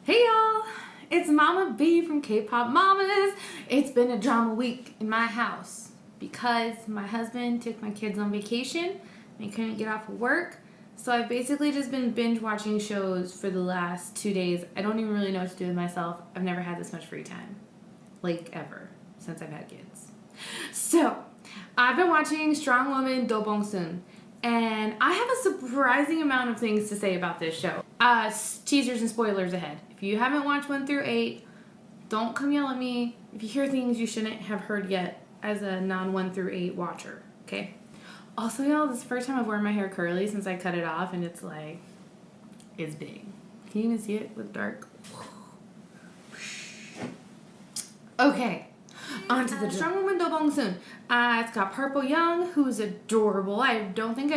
Hey y'all, it's Mama B from Kpopmamas. It's been a drama week in my house because my husband took my kids on vacation and I couldn't get off of work. So I've basically just been binge watching shows for the last 2 days. I don't even really know what to do with myself. I've never had this much free time, like ever, since I've had kids. So I've been watching Strong Woman Do Bong Soon. And I have a surprising amount of things to say about this show. Teasers and spoilers ahead. If you haven't watched 1 through 8, don't come yell at me if you hear things you shouldn't have heard yet as a non-1 through 8 watcher, okay? Also, y'all, this is the first time I've worn my hair curly since I cut it off, and it's like, it's big. Can you even see it with dark? Okay. On to the Strong Woman Do Bong Soon. It's got Purple Young, who's adorable. I don't know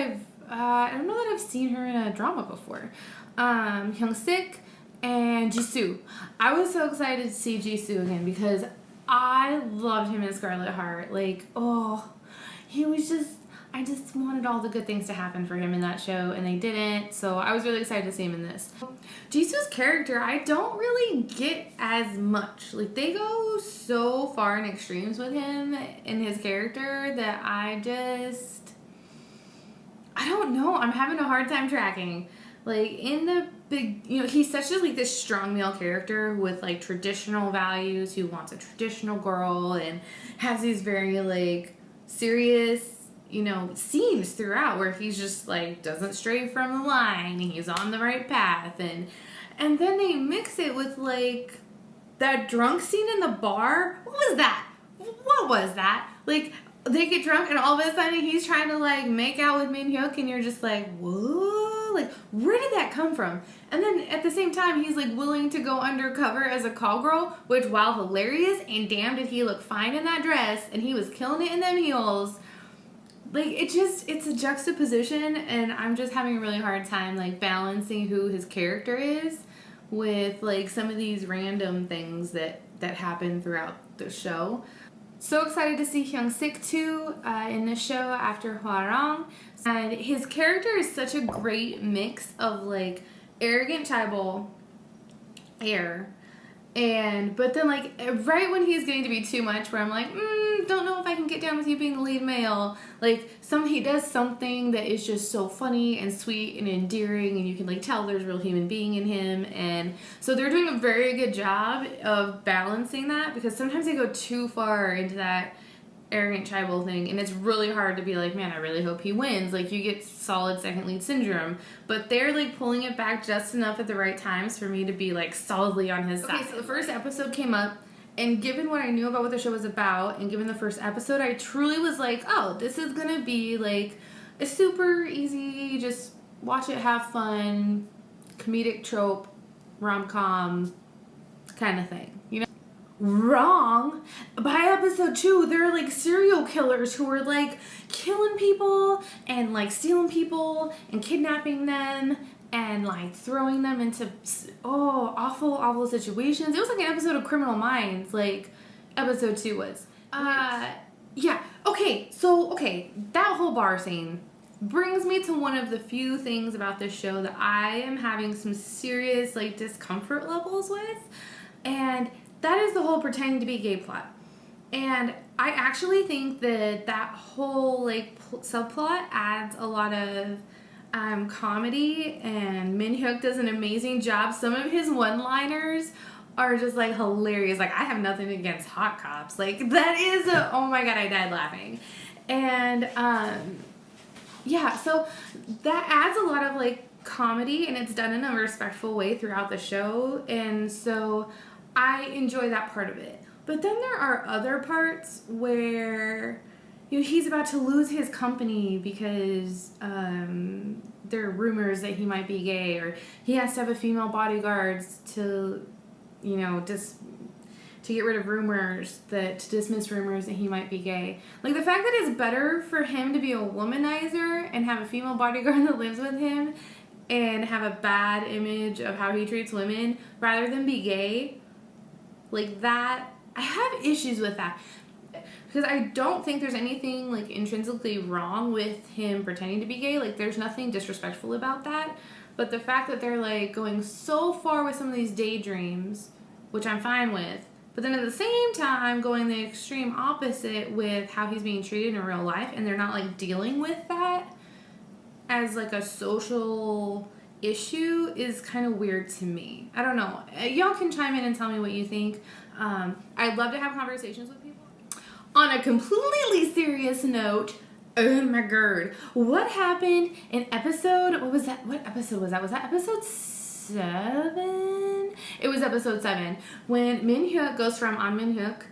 that I've seen her in a drama before. Hyung Sik and Jisoo. I was so excited to see Jisoo again because I loved him in Scarlet Heart. Like, he was I just wanted all the good things to happen for him in that show, and they didn't, so I was really excited to see him in this. Jisoo's character, I don't really get as much. Like, they go so far in extremes with him and his character that I don't know. I'm having a hard time tracking. Like, in the big, he's such this strong male character with, like, traditional values, who wants a traditional girl and has these very, serious scenes throughout where he's just doesn't stray from the line, he's on the right path, and then they mix it with that drunk scene in the bar. What was that? Like, they get drunk and all of a sudden he's trying to make out with Min Hyuk, and you're just like, whoa, where did that come from? And then at the same time he's willing to go undercover as a call girl, which, while hilarious, and damn did he look fine in that dress, and he was killing it in them heels. It's a juxtaposition, and I'm just having a really hard time, balancing who his character is with, some of these random things that happen throughout the show. So excited to see Hyung Sik, too, in the show after Hwarang. And his character is such a great mix of, arrogant chaebol air, but then, right when he's getting to be too much, where I'm don't know if I can get down with you being the lead male. He does something that is just so funny and sweet and endearing, and you can tell there's a real human being in him. And so they're doing a very good job of balancing that, because sometimes they go too far into that arrogant chaebol thing, and it's really hard to be man, I really hope he wins. You get solid second lead syndrome, but they're pulling it back just enough at the right times for me to be solidly on his side. Okay, so the first episode came up, and given what I knew about what the show was about, and given the first episode, I truly was oh, this is gonna be a super easy, just watch it, have fun, comedic trope, rom-com kind of thing, Wrong. By episode 2, they're serial killers who are killing people and stealing people and kidnapping them and throwing them into awful situations. It was an episode of Criminal Minds, episode 2 was. Yeah. Okay, that whole bar scene brings me to one of the few things about this show that I am having some serious discomfort levels with, and that is the whole pretending to be gay plot. And I actually think that whole subplot adds a lot of comedy, and Min Hyuk does an amazing job. Some of his one-liners are just hilarious. I have nothing against hot cops. That is oh my god, I died laughing. And yeah, so that adds a lot of comedy, and it's done in a respectful way throughout the show, and so I enjoy that part of it. But then there are other parts where he's about to lose his company because there are rumors that he might be gay, or he has to have a female bodyguards to to get rid of to dismiss rumors that he might be gay. The fact that it's better for him to be a womanizer and have a female bodyguard that lives with him and have a bad image of how he treats women rather than be gay, that, I have issues with that. because I don't think there's anything like intrinsically wrong with him pretending to be gay. Like there's nothing disrespectful about that. But the fact that they're like going so far with some of these daydreams, which I'm fine with, but then at the same time going the extreme opposite with how he's being treated in real life, and they're not like dealing with that as like a social issue is kind of weird to me. I don't know. Y'all can chime in and tell me what you think. I'd love to have conversations with people. On a completely serious note, oh my god, what happened in episode, what was that? What episode was that? Was that episode 7? It was episode 7 when Min Hyuk goes from An Min Hyuk,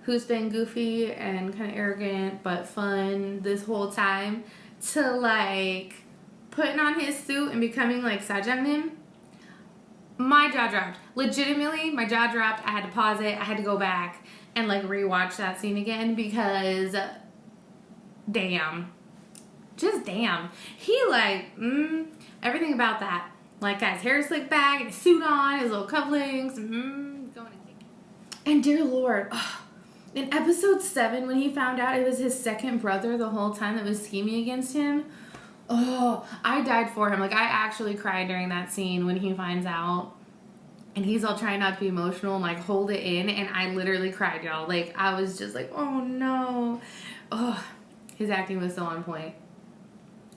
who's been goofy and kind of arrogant but fun this whole time, to like putting on his suit and becoming like Sajangnim. My jaw dropped. Legitimately, my jaw dropped. I had to pause it. I had to go back and like rewatch that scene again because damn. Just damn. He like, everything about that. Like got his hair slicked back, and his suit on, his little cufflinks, going to kick. And dear Lord, in episode 7 when he found out it was his second brother the whole time that was scheming against him, I died for him. Like I actually cried during that scene when he finds out. And he's all trying not to be emotional and like hold it in, and I literally cried, y'all. Like I was just like, oh no. His acting was so on point.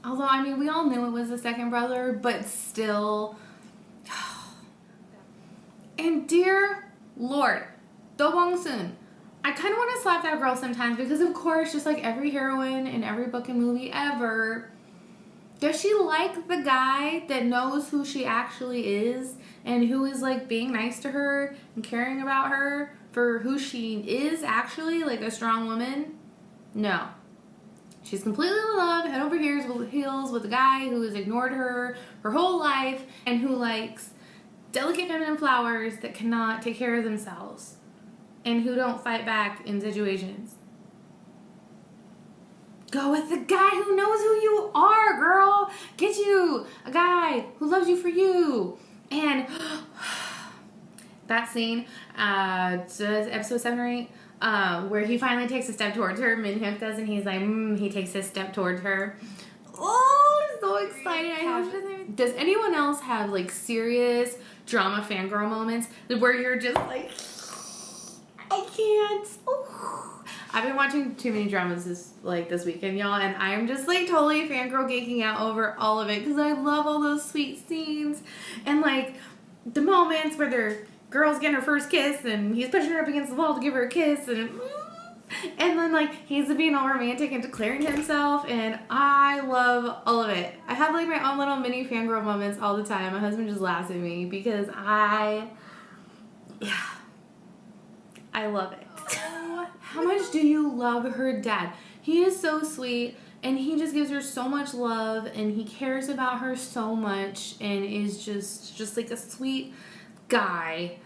Although, I mean, we all knew it was the second brother, but still. And dear Lord, Do Bong Soon. I kind of want to slap that girl sometimes because, of course, just like every heroine in every book and movie ever, does she like the guy that knows who she actually is and who is like being nice to her and caring about her for who she is actually, like a strong woman? No. She's completely in love, head over heels with a guy who has ignored her whole life and who likes delicate feminine flowers that cannot take care of themselves and who don't fight back in situations. Go with the guy who knows who you are, girl. Get you a guy who loves you for you. And that scene, episode 7 or 8, where he finally takes a step towards her, Min Hyuk does, and he's like, he takes his step towards her. Oh, I'm so excited. Does anyone else have like serious drama fangirl moments where you're just like, I can't. Ooh. I've been watching too many dramas this weekend, y'all, and I'm just like totally fangirl geeking out over all of it because I love all those sweet scenes and like the moments where their girl's getting her first kiss and he's pushing her up against the wall to give her a kiss and then like he's being all romantic and declaring himself, and I love all of it. I have like my own little mini fangirl moments all the time. My husband just laughs at me because I love it. How much do you love her dad? He is so sweet, and he just gives her so much love, and he cares about her so much, and is just like a sweet guy.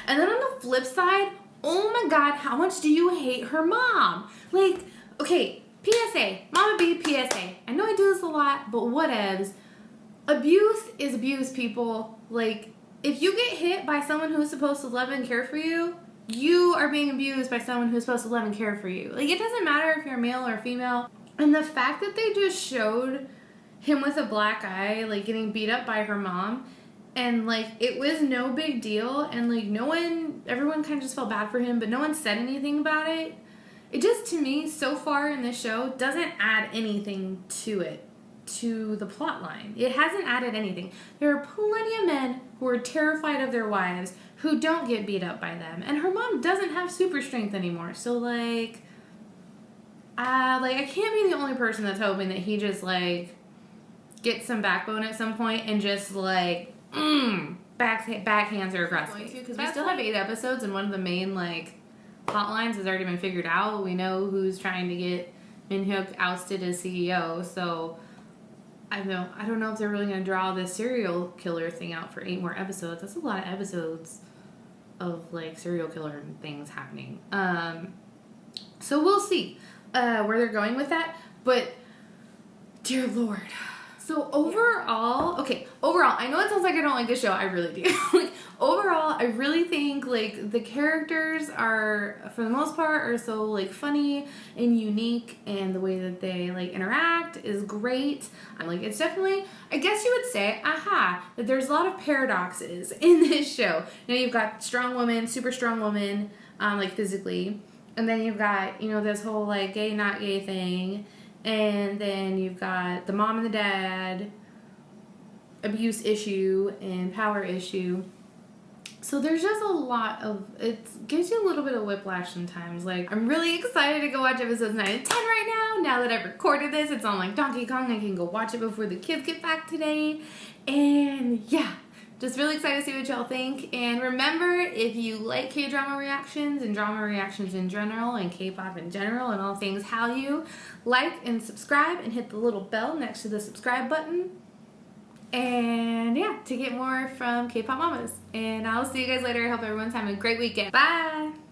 And then on the flip side, oh my god, how much do you hate her mom? Like, okay, PSA, Mama B, PSA. I know I do this a lot, but whatevs. Abuse is abuse, people. Like, if you get hit by someone who's supposed to love and care for you, you are being abused by someone who's supposed to love and care for you. Like, it doesn't matter if you're male or female. And the fact that they just showed him with a black eye, like, getting beat up by her mom, and, like, it was no big deal, and, like, everyone kind of just felt bad for him, but no one said anything about it. It just, to me, so far in this show, doesn't add anything to it, to the plot line. It hasn't added anything. There are plenty of men who are terrified of their wives who don't get beat up by them. And her mom doesn't have super strength anymore. So, like, I can't be the only person that's hoping that he just, like, gets some backbone at some point and just, like, backhands her across the face. Because we still have 8 episodes, and one of the main, like, plot lines has already been figured out. We know who's trying to get Min Hyuk ousted as CEO, so I don't know if they're really going to draw this serial killer thing out for 8 more episodes. That's a lot of episodes of, like, serial killer things happening. So we'll see where they're going with that. But, dear Lord. So overall, I know it sounds like I don't like the show. I really do. Like, overall, I really think like the characters are, for the most part, are so like funny and unique, and the way that they like interact is great. I'm like, it's definitely, I guess you would say, that there's a lot of paradoxes in this show. You know, you've got strong woman, super strong woman, like physically, and then you've got, you know, this whole like gay not gay thing, and then you've got the mom and the dad abuse issue and power issue. So there's just a lot of, it gives you a little bit of whiplash sometimes. Like, I'm really excited to go watch episodes 9 and 10 right now. Now that I've recorded this, it's on like Donkey Kong. I can go watch it before the kids get back today. And yeah, just really excited to see what y'all think. And remember, if you like K-drama reactions and drama reactions in general and K-pop in general and all things Hallyu, like and subscribe and hit the little bell next to the subscribe button. And yeah, to get more from Kpopmamas. And I'll see you guys later. I hope everyone's having a great weekend. Bye!